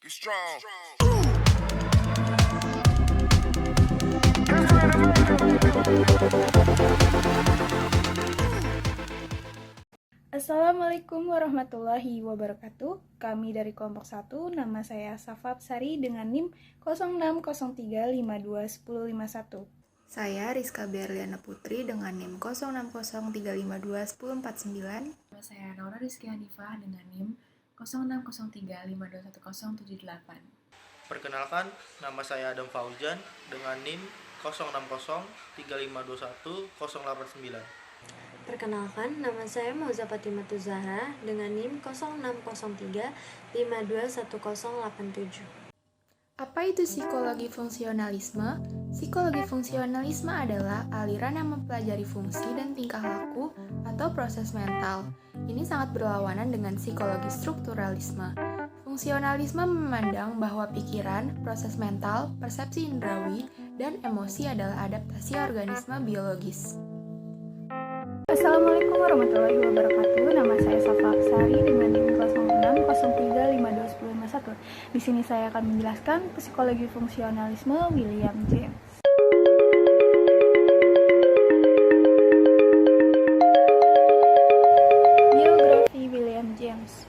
Be strong. Assalamualaikum warahmatullahi wabarakatuh. Kami dari kelompok 1, nama saya Safab Sari dengan NIM 0603521051. Saya Rizka Berliana Putri dengan NIM 0603521049. Nama saya Naura Rizky Hanifah dengan NIM 0603521078. Perkenalkan, nama saya Adam Fauzan dengan NIM 06035211089. Perkenalkan, nama saya Mauza Fatimah Zahra dengan NIM 0603521087. Apa itu psikologi fungsionalisme? Psikologi fungsionalisme adalah aliran yang mempelajari fungsi dan tingkah laku atau proses mental. Ini sangat berlawanan dengan psikologi strukturalisme. Fungsionalisme memandang bahwa pikiran, proses mental, persepsi indrawi, dan emosi adalah adaptasi organisme biologis. Assalamualaikum warahmatullahi wabarakatuh. Nama saya Safab Sari dengan NIM 0603521051. Di sini saya akan menjelaskan psikologi fungsionalisme William James. Biografi William James.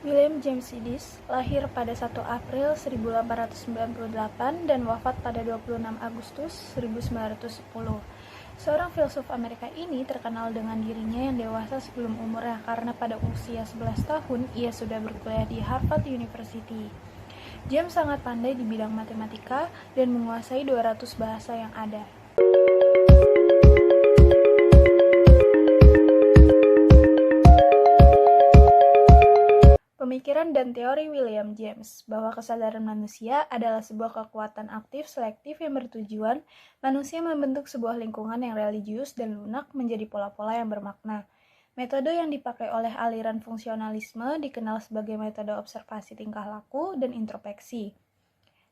William James Sidis lahir pada 1 April 1898 dan wafat pada 26 Agustus 1910. Seorang filsuf Amerika ini terkenal dengan dirinya yang dewasa sebelum umurnya karena pada usia 11 tahun ia sudah berkuliah di Harvard University. James sangat pandai di bidang matematika dan menguasai 200 bahasa yang ada. Pemikiran dan teori William James bahwa kesadaran manusia adalah sebuah kekuatan aktif selektif yang bertujuan manusia membentuk sebuah lingkungan yang religius dan lunak menjadi pola-pola yang bermakna. Metode yang dipakai oleh aliran fungsionalisme dikenal sebagai metode observasi tingkah laku dan introspeksi.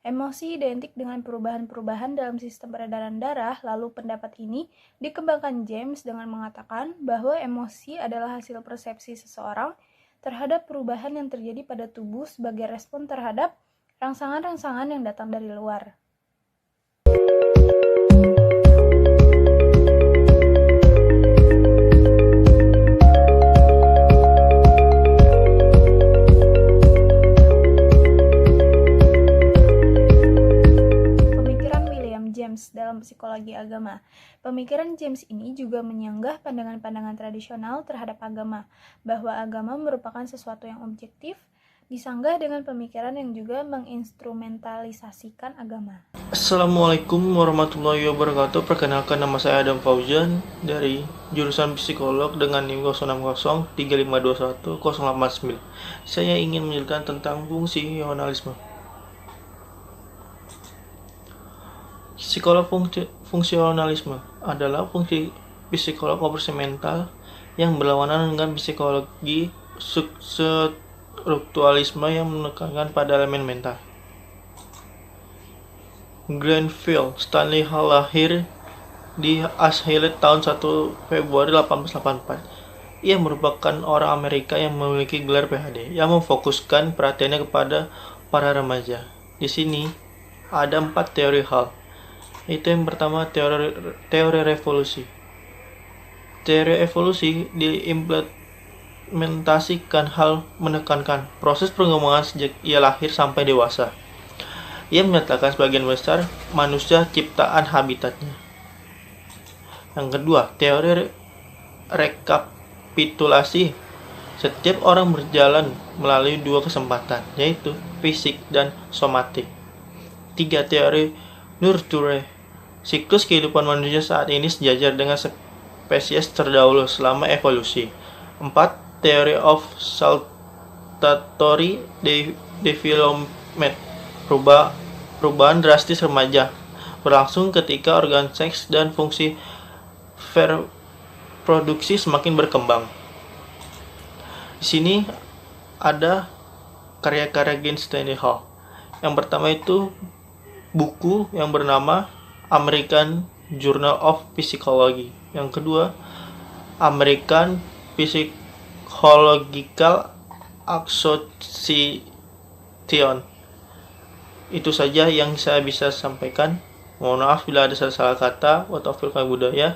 Emosi identik dengan perubahan-perubahan dalam sistem peredaran darah, lalu pendapat ini dikembangkan James dengan mengatakan bahwa emosi adalah hasil persepsi seseorang terhadap perubahan yang terjadi pada tubuh sebagai respon terhadap rangsangan-rangsangan yang datang dari luar. Pemikiran William James dalam psikologi agama. Pemikiran James ini juga menyanggah pandangan-pandangan tradisional terhadap agama, bahwa agama merupakan sesuatu yang objektif, disanggah dengan pemikiran yang juga menginstrumentalisasikan agama. Assalamualaikum warahmatullahi wabarakatuh. Perkenalkan, nama saya Adam Fauzan dari jurusan psikolog dengan NIM 06035211089. Saya ingin menjelaskan tentang fungsionalisme. Psikolog fungsionalisme adalah fungsi psikolog operasi mental yang berlawanan dengan psikologi strukturalisme yang menekankan pada elemen mental. Granville Stanley Hall lahir di Asheville tahun 1 Februari 1884. Ia merupakan orang Amerika yang memiliki gelar PhD yang memfokuskan perhatiannya kepada para remaja. Di sini ada 4 teori Hall. Itu yang pertama, teori revolusi. Teori evolusi diimplementasikan hal menekankan proses perkembangan sejak ia lahir sampai dewasa. Ia menyatakan sebagian besar manusia ciptaan habitatnya. Yang kedua, teori rekapitulasi. Setiap orang berjalan melalui 2 kesempatan, yaitu fisik dan somatik. 3. Teori nurture. Siklus kehidupan manusia saat ini sejajar dengan spesies terdahulu selama evolusi. 4. Theory of saltatory development. Perubahan drastis remaja berlangsung ketika organ seks dan fungsi reproduksi semakin berkembang. Di sini ada karya-karya Gene Stanley Hall. Yang pertama itu buku yang bernama American Journal of Psychology. Yang kedua, American Psychological Association. Itu saja yang saya bisa sampaikan. Mohon maaf bila ada salah kata. Wa taufiq wal hidayah.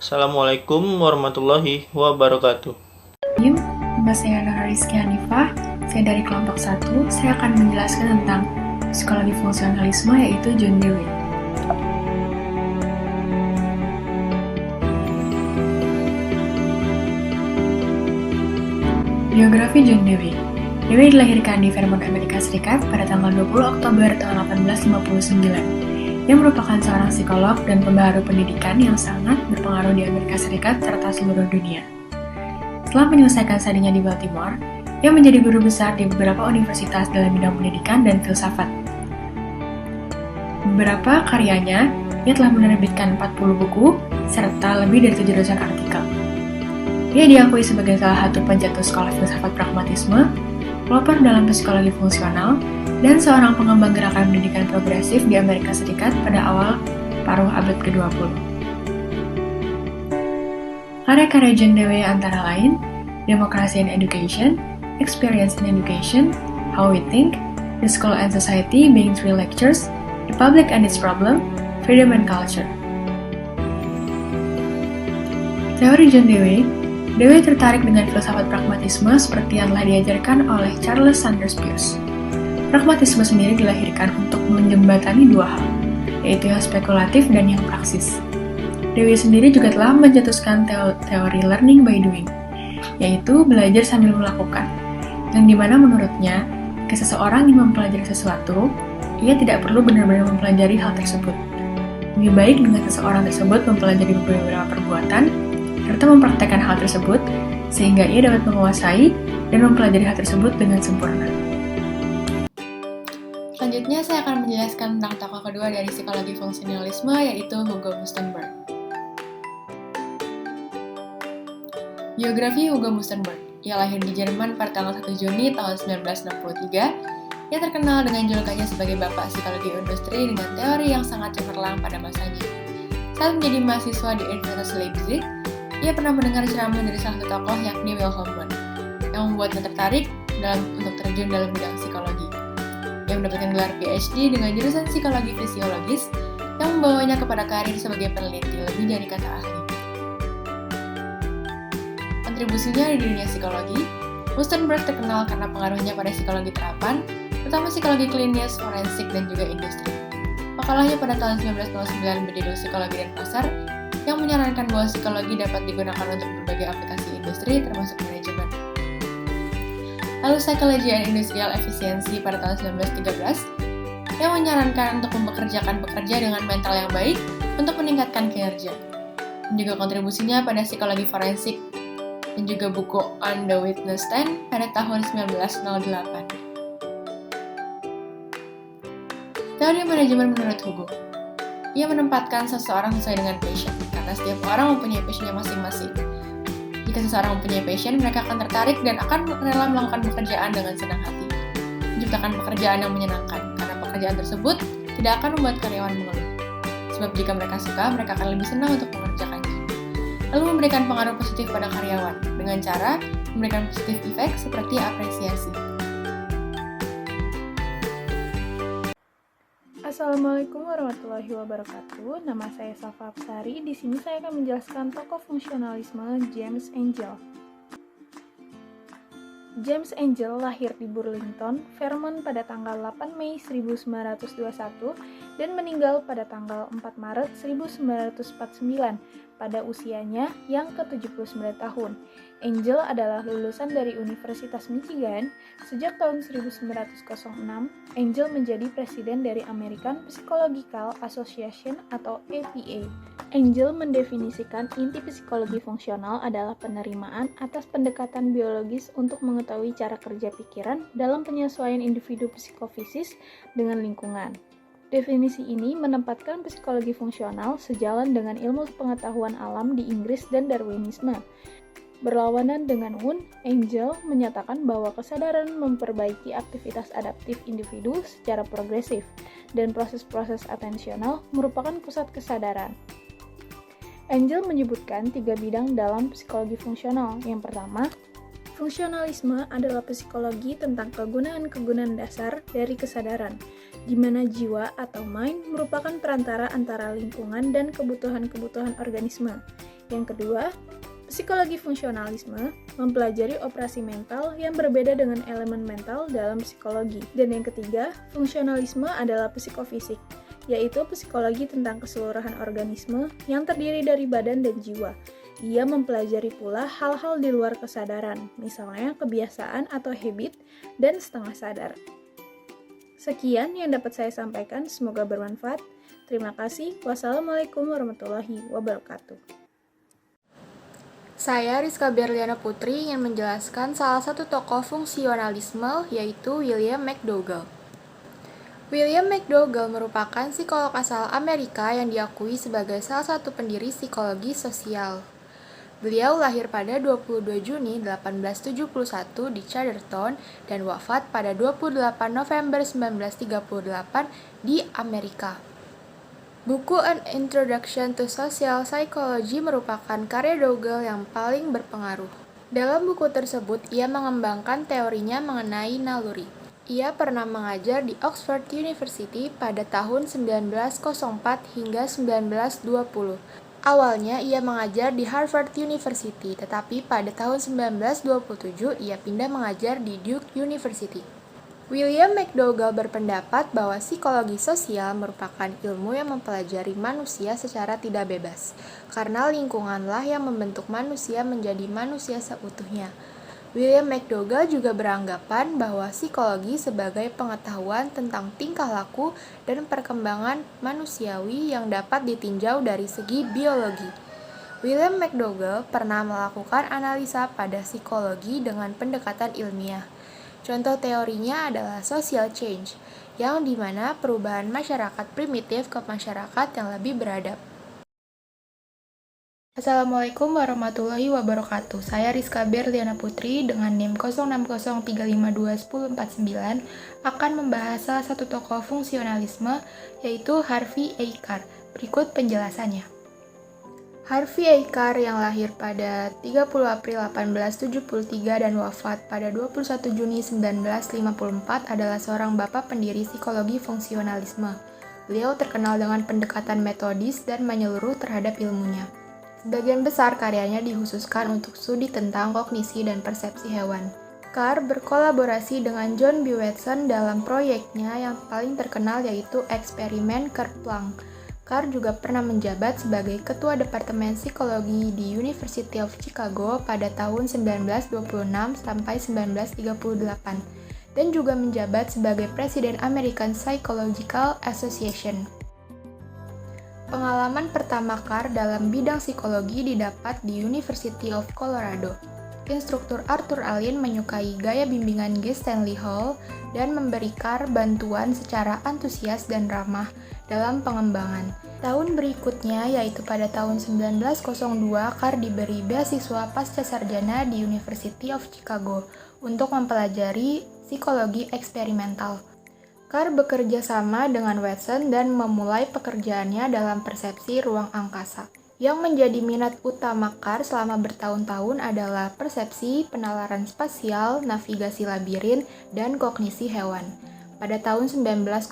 Assalamualaikum warahmatullahi wabarakatuh. Nama saya Nora Rizky Hanifah, saya dari kelompok 1. Saya akan menjelaskan tentang psikologi fungsionalisme, yaitu John Dewey. Biografi John Dewey. Dewey dilahirkan di Vermont, Amerika Serikat pada tanggal 20 Oktober tahun 1859. Ia merupakan seorang psikolog dan pembaharu pendidikan yang sangat berpengaruh di Amerika Serikat serta seluruh dunia. Setelah menyelesaikan studinya di Baltimore, ia menjadi guru besar di beberapa universitas dalam bidang pendidikan dan filsafat. Beberapa karyanya, ia telah menerbitkan 40 buku, serta lebih dari 7 artikel. Ia diakui sebagai salah satu pencetus sekolah filsafat pragmatisme, pelopor dalam psikologi fungsional, dan seorang pengembang gerakan pendidikan progresif di Amerika Serikat pada awal paruh abad ke-20. Karya-karya John Dewey antara lain Democracy in Education, Experience in Education, How We Think, The School and Society Being Three Lectures, The Public and Its Problem, Freedom and Culture. Teori John Dewey. Dewey tertarik dengan filsafat pragmatisme seperti yang telah diajarkan oleh Charles Sanders Peirce. Pragmatisme sendiri dilahirkan untuk menjembatani dua hal, yaitu yang spekulatif dan yang praksis. Dewey sendiri juga telah mencetuskan teori learning by doing, yaitu belajar sambil melakukan, yang dimana menurutnya, ketika seseorang ingin mempelajari sesuatu, ia tidak perlu benar-benar mempelajari hal tersebut. Lebih baik dengan seseorang tersebut mempelajari beberapa perbuatan, serta mempraktekkan hal tersebut, sehingga ia dapat menguasai dan mempelajari hal tersebut dengan sempurna. Selanjutnya saya akan menjelaskan tentang tokoh kedua dari psikologi fungsionalisme, yaitu Hugo Mustenberg. Biografi Hugo Mustenberg. Ia lahir di Jerman pada tanggal 1 Juni tahun 1963. Ia terkenal dengan julukannya sebagai Bapak Psikologi Industri dengan teori yang sangat cemerlang pada masanya. Saat menjadi mahasiswa di Universitas Leipzig, ia pernah mendengar ceramah dari salah satu tokoh yakni Wilhelm Wundt, yang membuatnya tertarik untuk terjun dalam bidang psikologi. Ia mendapatkan gelar PhD dengan jurusan psikologi fisiologis yang membawanya kepada karir sebagai peneliti lebih dari kata ahli. Kontribusinya di dunia psikologi, Mustenberg terkenal karena pengaruhnya pada psikologi terapan, terutama psikologi klinis, forensik, dan juga industri. Makalahnya pada tahun 1909 berjudul Psikologi dan Pasar, yang menyarankan bahwa psikologi dapat digunakan untuk berbagai aplikasi industri, termasuk manajemen. Lalu Psychology and Industrial Efficiency pada tahun 1913, yang menyarankan untuk mempekerjakan pekerja dengan mental yang baik untuk meningkatkan kinerja. Dan juga kontribusinya pada psikologi forensik, dan juga buku On the Witness Stand pada tahun 1908. Teori manajemen menurut Hugo. Ia menempatkan seseorang sesuai dengan passion, karena setiap orang mempunyai passionnya masing-masing. Jika seseorang mempunyai passion, mereka akan tertarik dan akan rela melakukan pekerjaan dengan senang hati. Menciptakan pekerjaan yang menyenangkan, karena pekerjaan tersebut tidak akan membuat karyawan mengeluh. Sebab jika mereka suka, mereka akan lebih senang untuk mengerjakannya. Lalu memberikan pengaruh positif pada karyawan, dengan cara memberikan positif efek seperti apresiasi. Assalamualaikum warahmatullahi wabarakatuh. Nama saya Safa Absari. Di sini saya akan menjelaskan tokoh fungsionalisme James Angel. James Angel lahir di Burlington, Vermont pada tanggal 8 Mei 1921 dan meninggal pada tanggal 4 Maret 1949 pada usianya yang ke-79 tahun. Angel adalah lulusan dari Universitas Michigan. Sejak tahun 1906, Angel menjadi presiden dari American Psychological Association atau APA. Angel mendefinisikan inti psikologi fungsional adalah penerimaan atas pendekatan biologis untuk mengetahui cara kerja pikiran dalam penyesuaian individu psikofisis dengan lingkungan. Definisi ini menempatkan psikologi fungsional sejalan dengan ilmu pengetahuan alam di Inggris dan Darwinisme. Berlawanan dengan Wundt, Angel menyatakan bahwa kesadaran memperbaiki aktivitas adaptif individu secara progresif, dan proses-proses atensional merupakan pusat kesadaran. Angel menyebutkan 3 bidang dalam psikologi fungsional. Yang pertama, Fungsionalisme adalah psikologi tentang kegunaan-kegunaan dasar dari kesadaran, di mana jiwa atau mind merupakan perantara antara lingkungan dan kebutuhan-kebutuhan organisme. Yang kedua, psikologi fungsionalisme mempelajari operasi mental yang berbeda dengan elemen mental dalam psikologi. Dan yang ketiga, fungsionalisme adalah psikofisik, yaitu psikologi tentang keseluruhan organisme yang terdiri dari badan dan jiwa. Ia mempelajari pula hal-hal di luar kesadaran, misalnya kebiasaan atau habit dan setengah sadar. Sekian yang dapat saya sampaikan, semoga bermanfaat. Terima kasih. Wassalamualaikum warahmatullahi wabarakatuh. Saya Rizka Berliana Putri ingin menjelaskan salah satu tokoh fungsionalisme, yaitu William McDougall. William McDougall merupakan psikolog asal Amerika yang diakui sebagai salah satu pendiri psikologi sosial. Beliau lahir pada 22 Juni 1871 di Chadderton dan wafat pada 28 November 1938 di Amerika. Buku An Introduction to Social Psychology merupakan karya Dougal yang paling berpengaruh. Dalam buku tersebut, ia mengembangkan teorinya mengenai naluri. Ia pernah mengajar di Oxford University pada tahun 1904 hingga 1920. Awalnya ia mengajar di Harvard University, tetapi pada tahun 1927 ia pindah mengajar di Duke University. William McDougall berpendapat bahwa psikologi sosial merupakan ilmu yang mempelajari manusia secara tidak bebas, karena lingkunganlah yang membentuk manusia menjadi manusia seutuhnya. William McDougall juga beranggapan bahwa psikologi sebagai pengetahuan tentang tingkah laku dan perkembangan manusiawi yang dapat ditinjau dari segi biologi. William McDougall pernah melakukan analisa pada psikologi dengan pendekatan ilmiah. Contoh teorinya adalah social change, yang dimana perubahan masyarakat primitif ke masyarakat yang lebih beradab. Assalamualaikum warahmatullahi wabarakatuh. Saya Rizka Berliana Putri dengan NIM 0603521049 akan membahas salah satu tokoh fungsionalisme, yaitu Harvey A. Carr. Berikut penjelasannya. Harvey A. Carr yang lahir pada 30 April 1873 dan wafat pada 21 Juni 1954 adalah seorang bapak pendiri psikologi fungsionalisme. Beliau terkenal dengan pendekatan metodis dan menyeluruh terhadap ilmunya. Sebagian besar karyanya dikhususkan untuk studi tentang kognisi dan persepsi hewan. Carr berkolaborasi dengan John B. Watson dalam proyeknya yang paling terkenal yaitu eksperimen Kerplunk. Carr juga pernah menjabat sebagai Ketua Departemen Psikologi di University of Chicago pada tahun 1926 sampai 1938 dan juga menjabat sebagai Presiden American Psychological Association. Pengalaman pertama Carr dalam bidang psikologi didapat di University of Colorado. Instruktur Arthur Allin menyukai gaya bimbingan G. Stanley Hall dan memberi Carr bantuan secara antusias dan ramah dalam pengembangan. Tahun berikutnya, yaitu pada tahun 1902, Carr diberi beasiswa pasca sarjana di University of Chicago untuk mempelajari psikologi eksperimental. Carr bekerja sama dengan Watson dan memulai pekerjaannya dalam persepsi ruang angkasa. Yang menjadi minat utama Carr selama bertahun-tahun adalah persepsi, penalaran spasial, navigasi labirin, dan kognisi hewan. Pada tahun 1905,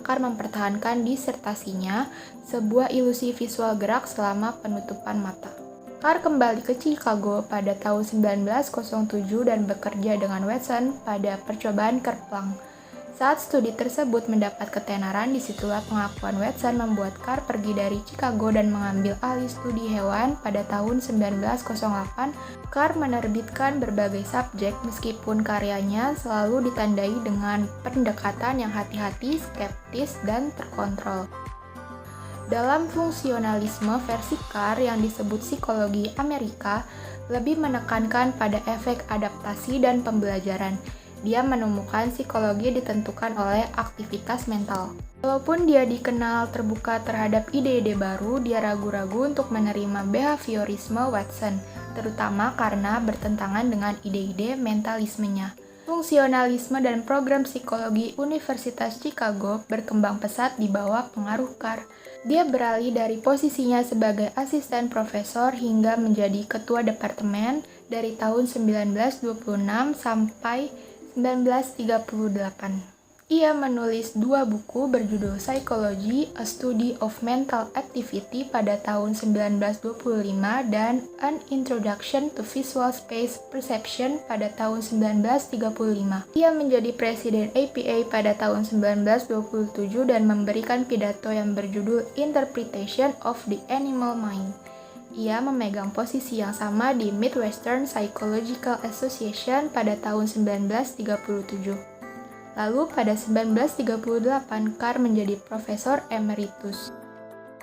Carr mempertahankan disertasinya, sebuah ilusi visual gerak selama penutupan mata. Carr kembali ke Chicago pada tahun 1907 dan bekerja dengan Watson pada percobaan Kerplunk. Saat studi tersebut mendapat ketenaran, disitulah pengakuan Watson membuat Carr pergi dari Chicago dan mengambil alih studi hewan pada tahun 1908. Carr menerbitkan berbagai subjek meskipun karyanya selalu ditandai dengan pendekatan yang hati-hati, skeptis, dan terkontrol. Dalam fungsionalisme versi Carr yang disebut psikologi Amerika, lebih menekankan pada efek adaptasi dan pembelajaran. Dia menemukan psikologi ditentukan oleh aktivitas mental. Walaupun dia dikenal terbuka terhadap ide-ide baru, dia ragu-ragu untuk menerima behaviorisme Watson, terutama karena bertentangan dengan ide-ide mentalismenya. Fungsionalisme dan program psikologi Universitas Chicago berkembang pesat di bawah pengaruh Carr. Dia beralih dari posisinya sebagai asisten profesor hingga menjadi ketua departemen dari tahun 1926 sampai 1938. Ia menulis 2 buku berjudul Psychology, A Study of Mental Activity pada tahun 1925 dan An Introduction to Visual Space Perception pada tahun 1935. Ia menjadi presiden APA pada tahun 1927 dan memberikan pidato yang berjudul Interpretation of the Animal Mind. Ia memegang posisi yang sama di Midwestern Psychological Association pada tahun 1937. Lalu pada 1938, Carr menjadi profesor emeritus.